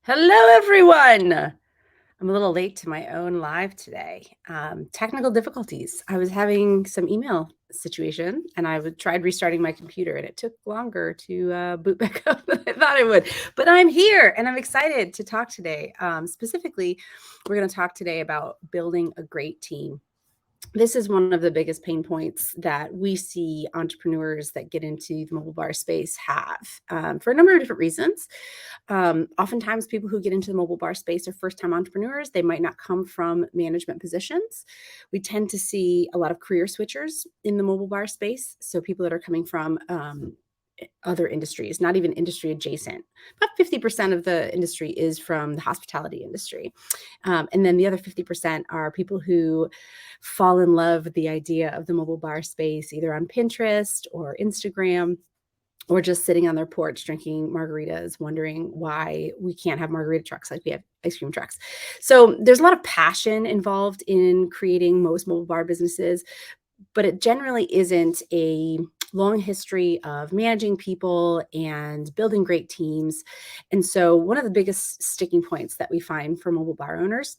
Hello, everyone. I'm a little late to my own live today. Technical difficulties. I was having some email situation and tried restarting my computer and it took longer to boot back up than I thought it would. But I'm here and I'm excited to talk today. Specifically, we're going to talk today about building a great team. This is one of the biggest pain points that we see entrepreneurs that get into the mobile bar space have for a number of different reasons. Oftentimes, people who get into the mobile bar space are first time entrepreneurs. They might not come from management positions. We tend to see a lot of career switchers in the mobile bar space. So, people that are coming from other industries, not even industry adjacent. About 50% of the industry is from the hospitality industry. And then the other 50% are people who fall in love with the idea of the mobile bar space, either on Pinterest or Instagram, or just sitting on their porch drinking margaritas, wondering why we can't have margarita trucks like we have ice cream trucks. So there's a lot of passion involved in creating most mobile bar businesses, but it generally isn't a long history of managing people and building great teams. And so one of the biggest sticking points that we find for mobile bar owners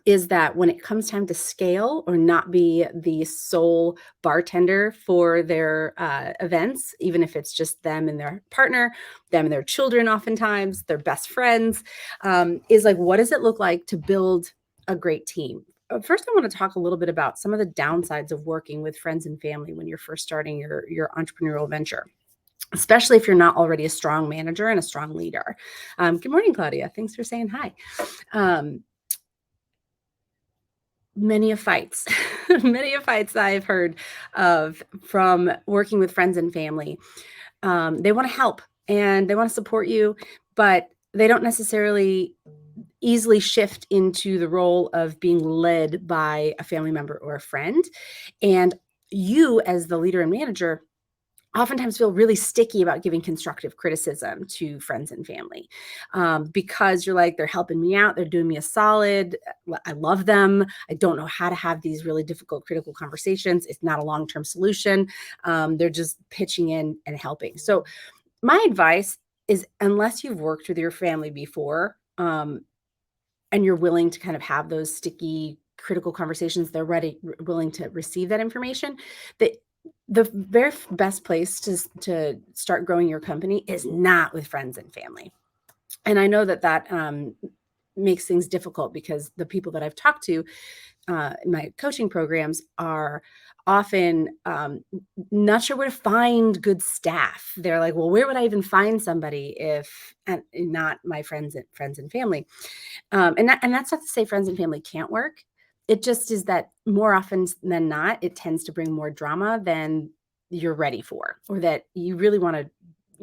is that when it comes time to scale or not be the sole bartender for their events, even if it's just them and their partner, them and their children, oftentimes their best friends, is like, what does it look like to build a great team? First, I want to talk a little bit about some of the downsides of working with friends and family when you're first starting your entrepreneurial venture, especially if you're not already a strong manager and a strong leader. Good morning, Claudia. Thanks for saying hi. Many of fights, many of fights that I've heard of from working with friends and family. They want to help and they want to support you, but they don't necessarily easily shift into the role of being led by a family member or a friend. And you, as the leader and manager, oftentimes feel really sticky about giving constructive criticism to friends and family because you're like, they're helping me out. They're doing me a solid. I love them. I don't know how to have these really difficult, critical conversations. It's not a long-term solution. They're just pitching in and helping. So my advice is, unless you've worked with your family before and you're willing to kind of have those sticky, critical conversations, they're willing to receive that information, that the very best place to start growing your company is not with friends and family. And I know that makes things difficult because the people that I've talked to in my coaching programs are often not sure where to find good staff. They're like, well, where would I even find somebody if not my friends and family? And that's not to say friends and family can't work. It just is that more often than not, it tends to bring more drama than you're ready for, or that you really want to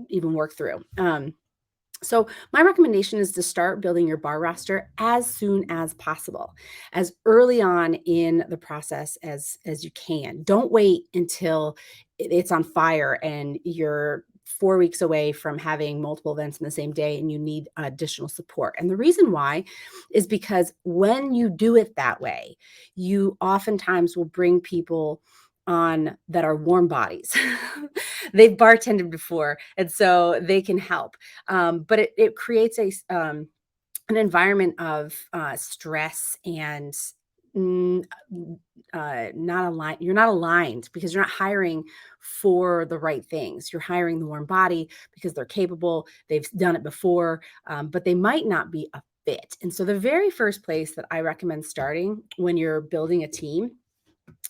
even work through. So my recommendation is to start building your bar roster as soon as possible, as early on in the process as you can. Don't wait until it's on fire and you're 4 weeks away from having multiple events in the same day and you need additional support. And the reason why is because when you do it that way, you oftentimes will bring people on that are warm bodies. They've bartended before, and so they can help. But it creates an environment of stress and not aligned. You're not aligned because you're not hiring for the right things. You're hiring the warm body because they're capable. They've done it before, but they might not be a fit. And so the very first place that I recommend starting when you're building a team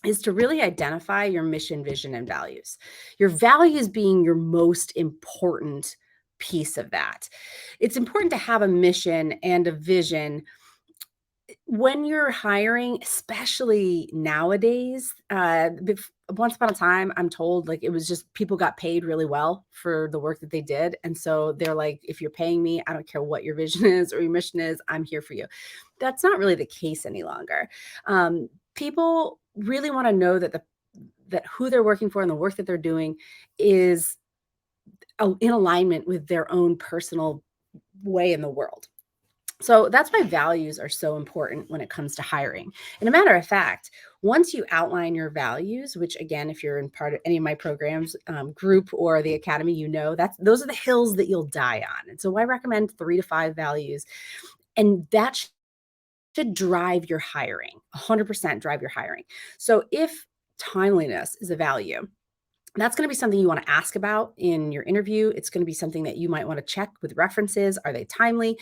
is to really identify your mission, vision, and values. Your values being your most important piece of that. It's important to have a mission and a vision when you're hiring, especially nowadays. Once upon a time, I'm told, like, it was just people got paid really well for the work that they did. And so they're like, if you're paying me, I don't care what your vision is or your mission is, I'm here for you. That's not really the case any longer. People really want to know that who they're working for and the work that they're doing is in alignment with their own personal way in the world. So that's why values are so important when it comes to hiring. And a matter of fact, once you outline your values, which again, if you're in part of any of my programs, group or the academy, that's those are the hills that you'll die on. And so I recommend 3 to 5 values, and that should drive your hiring. 100% drive your hiring. So if timeliness is a value, that's going to be something you want to ask about in your interview. It's going to be something that you might want to check with references. Are they timely?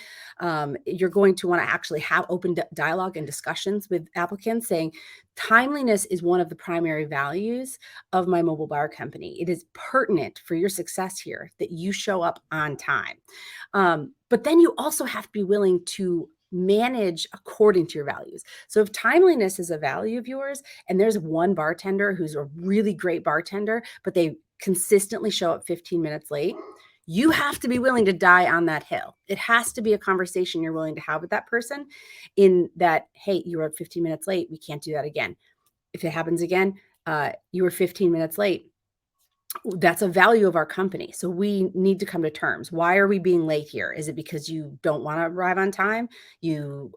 You're going to want to actually have open dialogue and discussions with applicants saying, timeliness is one of the primary values of my mobile bar company. It is pertinent for your success here that you show up on time. But then you also have to be willing to manage according to your values. So if timeliness is a value of yours, and there's one bartender who's a really great bartender, but they consistently show up 15 minutes late, you have to be willing to die on that hill. It has to be a conversation you're willing to have with that person, in that, hey, you were 15 minutes late. We can't do that again. If it happens again, you were 15 minutes late. That's a value of our company. So we need to come to terms. Why are we being late here? Is it because you don't want to arrive on time? You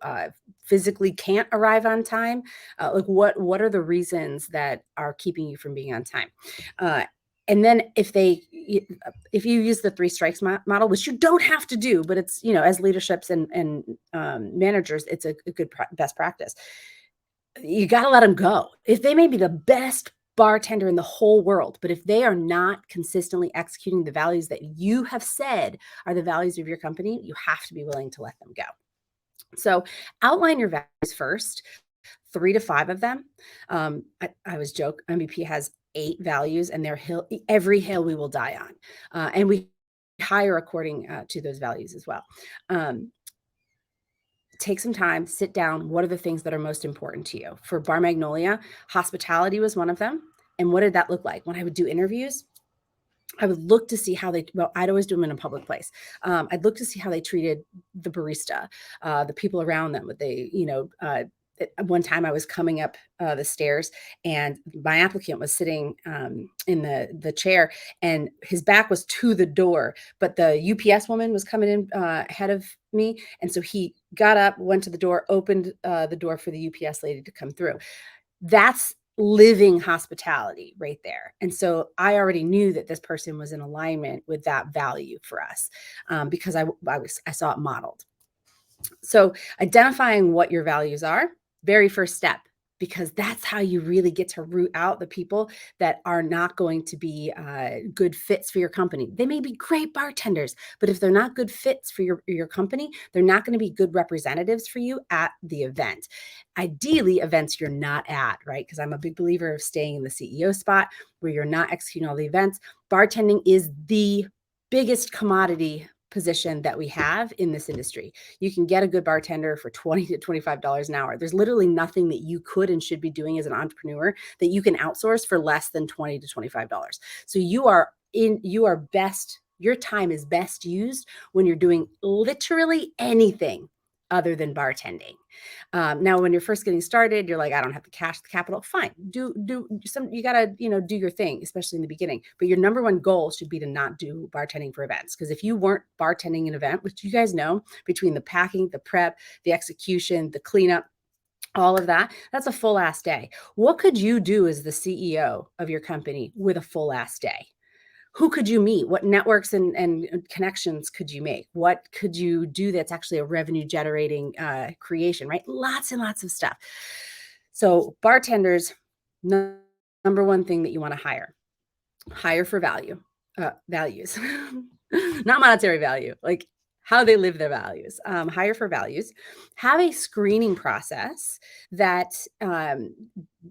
physically can't arrive on time? Like what are the reasons that are keeping you from being on time? And then if you use the 3 strikes model, which you don't have to do, but it's, as leaderships and managers, it's a good best practice. You got to let them go. If they may be the best bartender in the whole world, but if they are not consistently executing the values that you have said are the values of your company, you have to be willing to let them go. So outline your values first, 3 to 5 of them. I was joke. MVP has 8 values, and every hill we will die on, and we hire according to those values as well. Take some time, sit down. What are the things that are most important to you? For Bar Magnolia, hospitality was one of them. And what did that look like? When I would do interviews, I would look to see how I'd always do them in a public place. I'd look to see how they treated the barista, the people around them. At one time I was coming up the stairs, and my applicant was sitting in the chair, and his back was to the door, but the UPS woman was coming in ahead of me. And so he got up, went to the door, opened the door for the UPS lady to come through. That's living hospitality right there. And so I already knew that this person was in alignment with that value for us, because I saw it modeled. So identifying what your values are, very first step, because that's how you really get to root out the people that are not going to be good fits for your company. They may be great bartenders, but if they're not good fits for your company, they're not going to be good representatives for you at the event. Ideally, events you're not at, right? Because I'm a big believer of staying in the CEO spot where you're not executing all the events. Bartending is the biggest commodity position that we have in this industry. You can get a good bartender for $20 to $25 an hour. There's literally nothing that you could and should be doing as an entrepreneur that you can outsource for less than $20 to $25. So your time is best used when you're doing literally anything other than bartending. Now, when you're first getting started, you're like, I don't have the capital. Fine, do some. You gotta, do your thing, especially in the beginning. But your number one goal should be to not do bartending for events, because if you weren't bartending an event, which you guys know, between the packing, the prep, the execution, the cleanup, all of that, that's a full ass day. What could you do as the CEO of your company with a full ass day? Who could you meet? What networks and connections could you make? What could you do that's actually a revenue generating creation, right? Lots and lots of stuff. So bartenders, number one thing that you want to hire for values, not monetary value, like how they live their values. Hire for values. Have a screening process that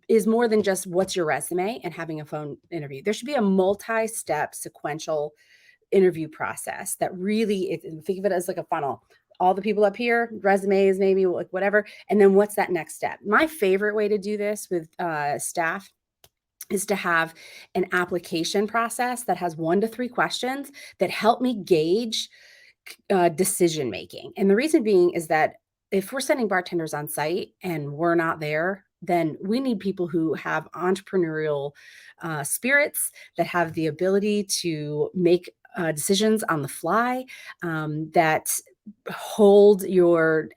is more than just what's your resume and having a phone interview. There should be a multi-step sequential interview process that really, think of it as like a funnel. All the people up here, resumes, maybe, like whatever. And then what's that next step? My favorite way to do this with staff is to have an application process that has 1 to 3 questions that help me gauge decision making. And the reason being is that if we're sending bartenders on site and we're not there, then we need people who have entrepreneurial spirits, that have the ability to make decisions on the fly, that hold your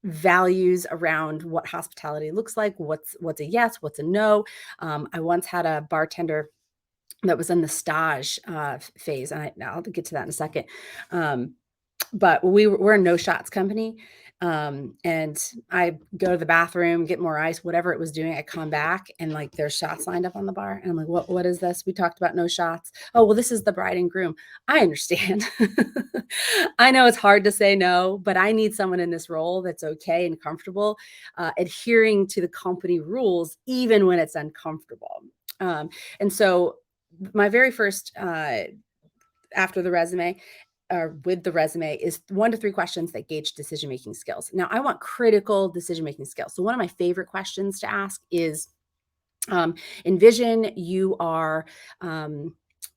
values around what hospitality looks like, what's a yes, what's a no. I once had a bartender that was in the stage phase, and I'll get to that in a second. Um, but we're a no shots company. And I go to the bathroom, get more ice, whatever it was doing. I come back and like there's shots lined up on the bar. And I'm like, what is this? We talked about no shots. Oh, well, this is the bride and groom. I understand. I know it's hard to say no, but I need someone in this role that's okay and comfortable, adhering to the company rules, even when it's uncomfortable. And so my very first after the resume or with the resume is 1 to 3 questions that gauge decision making skills. Now, I want critical decision making skills. So, one of my favorite questions to ask is um, envision you are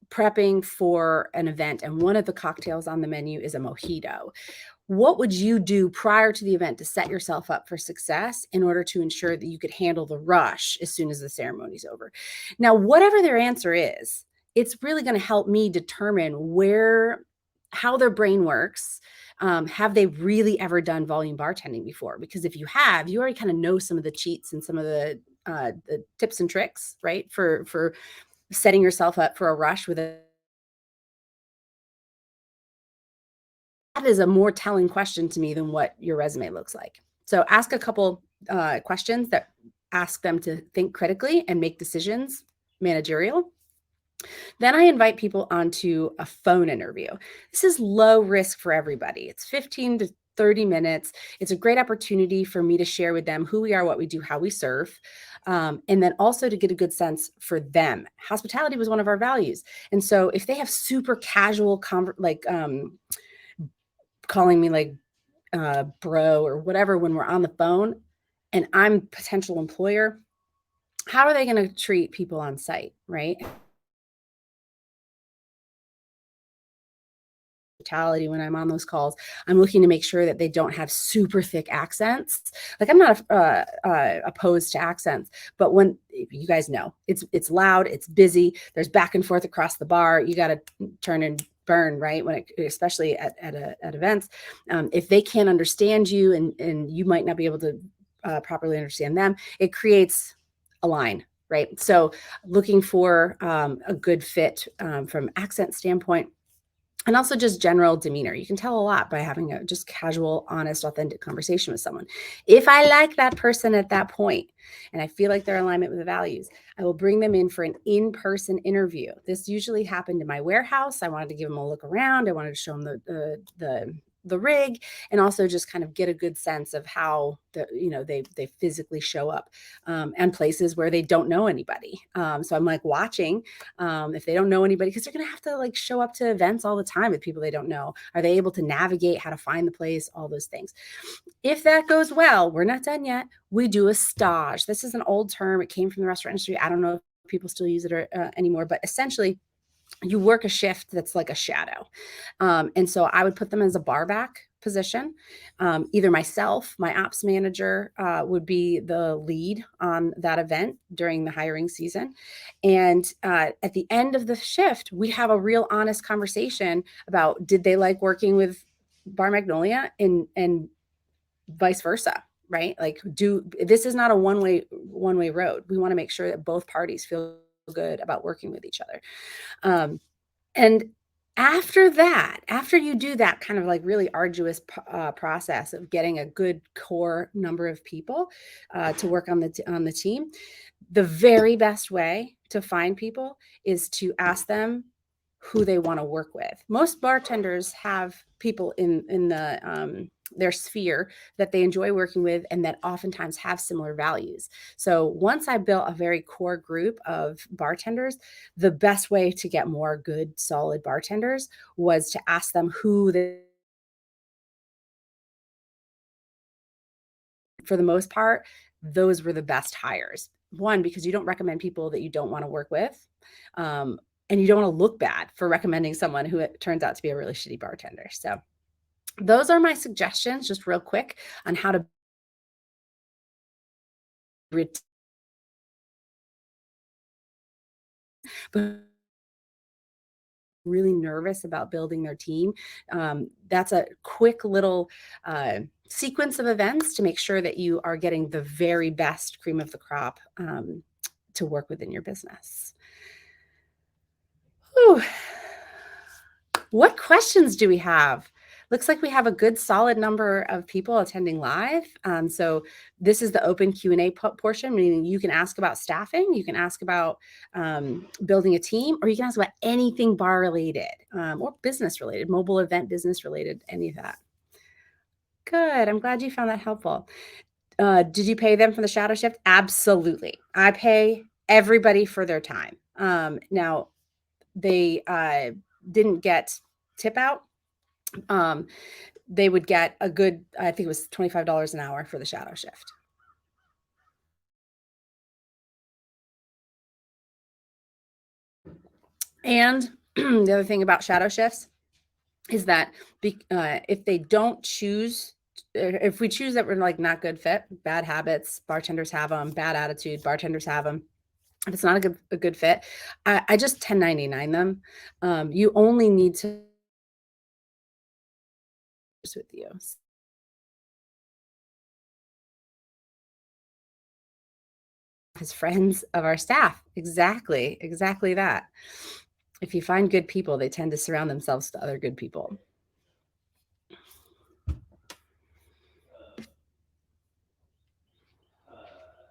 prepping for an event, and one of the cocktails on the menu is a mojito. What would you do prior to the event to set yourself up for success in order to ensure that you could handle the rush as soon as the ceremony's over? Now, whatever their answer is, it's really going to help me determine how their brain works. Have they really ever done volume bartending before? Because if you have, you already kind of know some of the cheats and some of the tips and tricks, right? For setting yourself up for a rush with a that is a more telling question to me than what your resume looks like. So ask a couple questions that ask them to think critically and make decisions, managerial. Then I invite people onto a phone interview. This is low risk for everybody. It's 15 to 30 minutes. It's a great opportunity for me to share with them who we are, what we do, how we serve, and then also to get a good sense for them. Hospitality was one of our values. And so if they have super casual, calling me like bro or whatever when we're on the phone and I'm potential employer, how are they going to treat people on site, right? Hospitality when I'm on those calls. I'm looking to make sure that they don't have super thick accents. Like I'm not opposed to accents, but when you guys know it's loud, it's busy. There's back and forth across the bar. You got to turn and burn right when it, especially at events. If they can't understand you and you might not be able to properly understand them, it creates a line. Right. So looking for a good fit from accent standpoint and also just general demeanor. You can tell a lot by having a just casual, honest, authentic conversation with someone. If I like that person at that point and I feel like they're in alignment with the values, I will bring them in for an in-person interview. This usually happened in my warehouse. I wanted to give them a look around. I wanted to show them the rig and also just kind of get a good sense of how they physically show up and places where they don't know anybody. So I'm like watching if they don't know anybody, because they're going to have to like show up to events all the time with people they don't know. Are they able to navigate how to find the place? All those things. If that goes well, we're not done yet. We do a stage. This is an old term. It came from the restaurant industry. I don't know if people still use it anymore, but essentially you work a shift that's like a shadow. And so I would put them as a bar back position. Either myself, my ops manager would be the lead on that event during the hiring season. And at the end of the shift, we have a real honest conversation about did they like working with Bar Magnolia and vice versa. Right. Like this is not a one way road. We want to make sure that both parties feel good about working with each other. Um, and after that, after you do that kind of like really arduous process of getting a good core number of people to work on the team, the very best way to find people is to ask them who they want to work with. Most bartenders have people in their sphere that they enjoy working with and that oftentimes have similar values. So once I built a very core group of bartenders, the best way to get more good, solid bartenders was to ask them who they, for the most part, those were the best hires. One, because you don't recommend people that you don't want to work with. And you don't want to look bad for recommending someone who it turns out to be a really shitty bartender. So those are my suggestions, just real quick, on how to retain. But really nervous about building their team, that's a quick little sequence of events to make sure that you are getting the very best cream of the crop to work within your business. Whew. What questions do we have? Looks like we have a good solid number of people attending live. So this is the open Q&A portion, meaning you can ask about staffing, you can ask about building a team, or you can ask about anything bar related or business related, mobile event business related, any of that. Good. I'm glad you found that helpful. Did you pay them for the shadow shift? Absolutely. I pay everybody for their time. Now, they didn't get tip out. They would get a good, I think it was $25 an hour for the shadow shift. And the other thing about shadow shifts is that if they don't choose, if we choose that we're like not good fit, bad habits, bartenders have them, bad attitude, bartenders have them. If it's not a good fit, I just 1099 them. You only need to with you. As friends of our staff. Exactly that. If you find good people, they tend to surround themselves to other good people.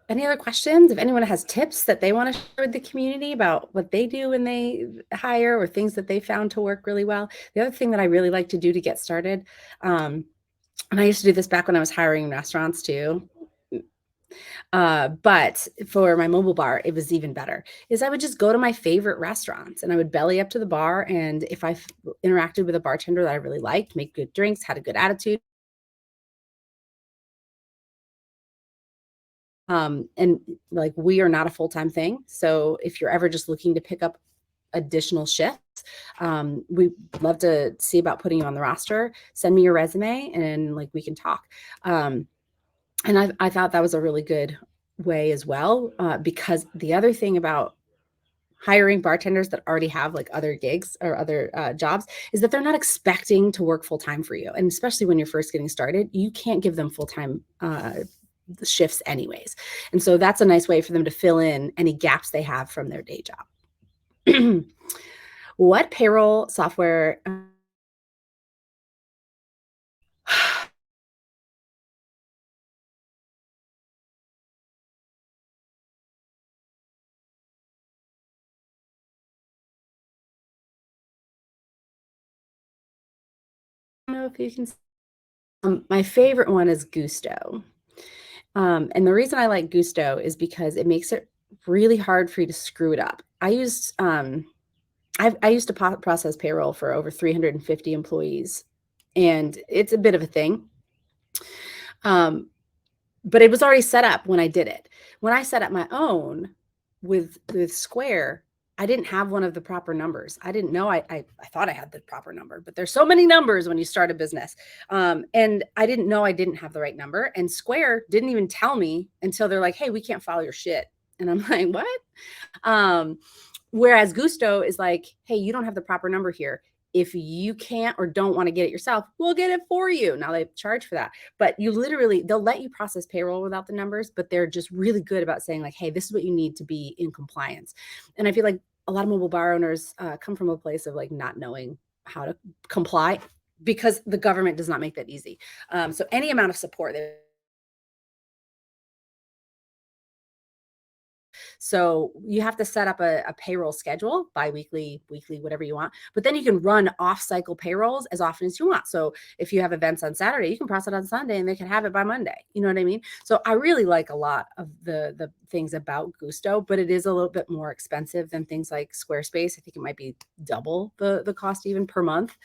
Any other questions? If anyone has tips that they want to share with the community about what they do when they hire or things that they found to work really well. The other thing that I really like to do to get started, and I used to do this back when I was hiring in restaurants too. But for my mobile bar, it was even better. Is I would just go to my favorite restaurants and I would belly up to the bar. And if I interacted with a bartender that I really liked, make good drinks, had a good attitude, and like we are not a full-time thing. So if you're ever just looking to pick up additional shifts, we love to see about putting you on the roster. Send me your resume and like we can talk. And I thought that was a really good way as well, because the other thing about hiring bartenders that already have like other gigs or other jobs is that they're not expecting to work full time for you. And especially when you're first getting started, you can't give them full time shifts anyways. And so that's a nice way for them to fill in any gaps they have from their day job. What payroll software? I don't know if you can. My favorite one is Gusto. And the reason I like Gusto is because it makes it really hard for you to screw it up. I used to process payroll for over 350 employees, and it's a bit of a thing. But it was already set up when I did it. When I set up my own with Square, I didn't have one of the proper numbers. I didn't know I thought I had the proper number, but there's so many numbers when you start a business. And I didn't know I didn't have the right number. And Square didn't even tell me until they're like, hey, we can't follow your shit. And I'm like, what? Whereas Gusto is like, hey, you don't have the proper number here. If you can't or don't want to get it yourself, we'll get it for you. Now they charge for that, but you literally, they'll let you process payroll without the numbers, but they're just really good about saying like, hey, this is what you need to be in compliance. And I feel like a lot of mobile bar owners come from a place of like not knowing how to comply because the government does not make that easy. So any amount of support. So you have to set up a payroll schedule, biweekly, weekly, whatever you want. But then you can run off-cycle payrolls as often as you want. So if you have events on Saturday, you can process it on Sunday and they can have it by Monday. You know what I mean? So I really like a lot of the things about Gusto, but it is a little bit more expensive than things like Squarespace. I think it might be double the cost even per month.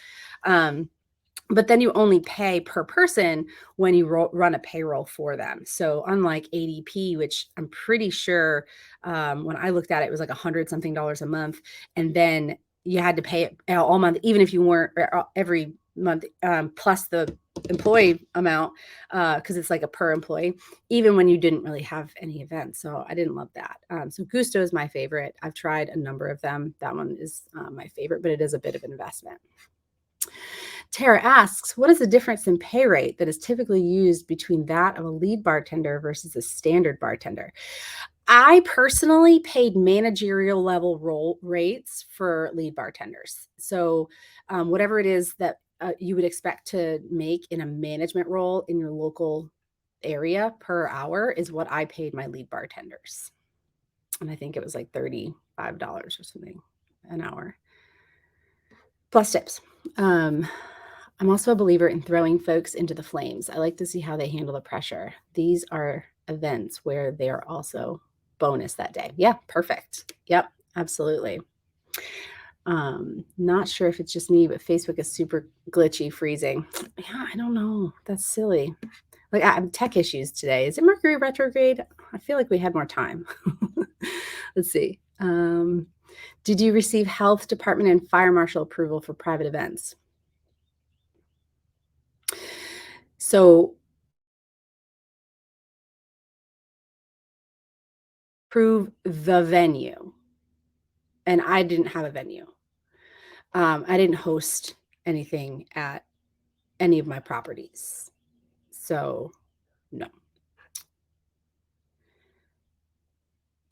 But then you only pay per person when you run a payroll for them. So unlike ADP, which I'm pretty sure when I looked at it, it was like $100 something a month. And then you had to pay it all month, even if you weren't every month, plus the employee amount because it's like a per employee, even when you didn't really have any events. So I didn't love that. So Gusto is my favorite. I've tried a number of them. That one is my favorite, but it is a bit of an investment. Tara asks, what is the difference in pay rate that is typically used between that of a lead bartender versus a standard bartender? I personally paid managerial level role rates for lead bartenders. So, whatever it is that you would expect to make in a management role in your local area per hour is what I paid my lead bartenders. And I think it was like $35 or something an hour plus tips. I'm also a believer in throwing folks into the flames. I like to see how they handle the pressure. These are events where they are also bonus that day. Yeah, perfect. Yep, absolutely. Not sure if it's just me, but Facebook is super glitchy, freezing. Yeah, I don't know. That's silly. Like I have tech issues today. Is it Mercury retrograde? I feel like we had more time. Let's see. Did you receive health department and fire marshal approval for private events? So prove the venue, and I didn't have a venue. I didn't host anything at any of my properties. So, no.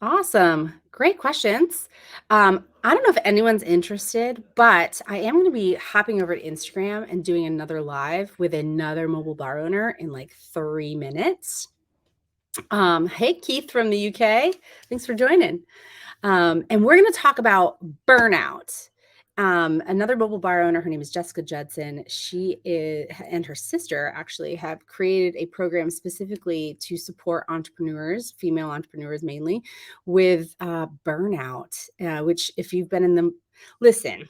Awesome. Great questions. I don't know if anyone's interested, but I am going to be hopping over to Instagram and doing another live with another mobile bar owner in like 3 minutes. Hey, Keith from the UK. Thanks for joining. And we're going to talk about burnout. Another mobile bar owner, her name is Jessica Judson. She is, and her sister actually have created a program specifically to support entrepreneurs, female entrepreneurs mainly, with burnout, which if you've been in the, listen,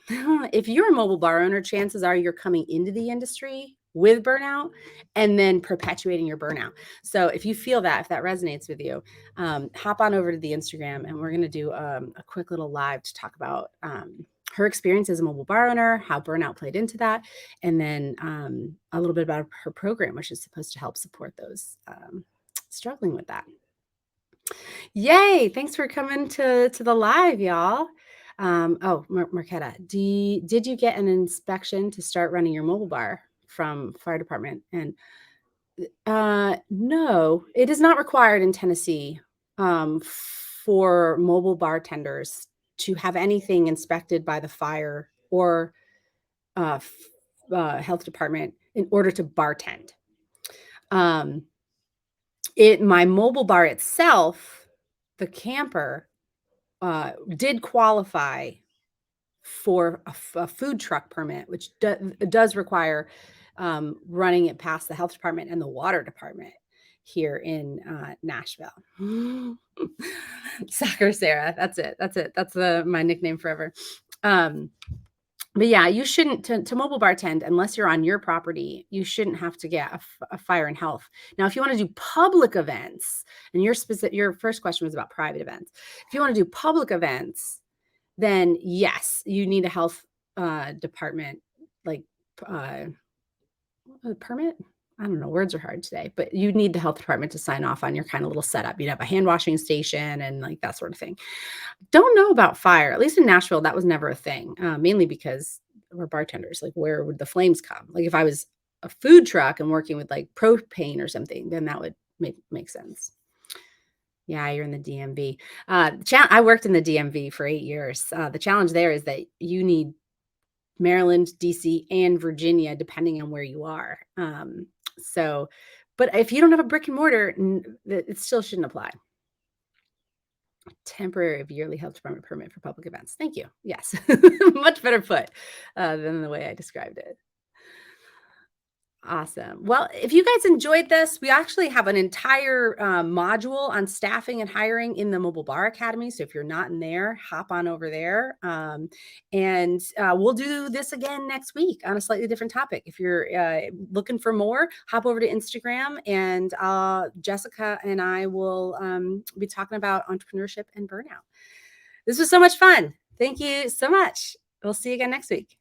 if you're a mobile bar owner, chances are you're coming into the industry with burnout and then perpetuating your burnout. So if you feel that, if that resonates with you, hop on over to the Instagram and we're going to do a quick little live to talk about her experience as a mobile bar owner, how burnout played into that, and then a little bit about her program, which is supposed to help support those struggling with that. Yay! Thanks for coming to the live, y'all. Marquetta, did you get an inspection to start running your mobile bar from fire department? And no, it is not required in Tennessee for mobile bartenders to have anything inspected by the fire or health department in order to bartend. My mobile bar itself, the camper, did qualify for a food truck permit, which does require running it past the health department and the water department here in Nashville. Soccer Sarah, that's it. That's my nickname forever. But yeah, you shouldn't to mobile bartend unless you're on your property. You shouldn't have to get a fire and health. Now, if you want to do public events, and your first question was about private events. If you want to do public events, then yes, you need a health department like permit. I don't know, words are hard today, but you need the health department to sign off on your kind of little setup. You'd have a hand washing station and like that sort of thing. Don't know about fire. At least in Nashville, that was never a thing, mainly because we're bartenders. Like, where would the flames come? Like, if I was a food truck and working with like propane or something, then that would make sense. Yeah, you're in the DMV. I worked in the DMV for 8 years. The challenge there is that you need Maryland, DC, and Virginia, depending on where you are. But if you don't have a brick and mortar, it still shouldn't apply. Temporary of yearly health department permit for public events. Thank you. Yes, much better put than the way I described it. Awesome. Well, if you guys enjoyed this, we actually have an entire module on staffing and hiring in the Mobile Bar Academy. So if you're not in there, hop on over there. And we'll do this again next week on a slightly different topic. If you're looking for more, hop over to Instagram and Jessica and I will be talking about entrepreneurship and burnout. This was so much fun. Thank you so much. We'll see you again next week.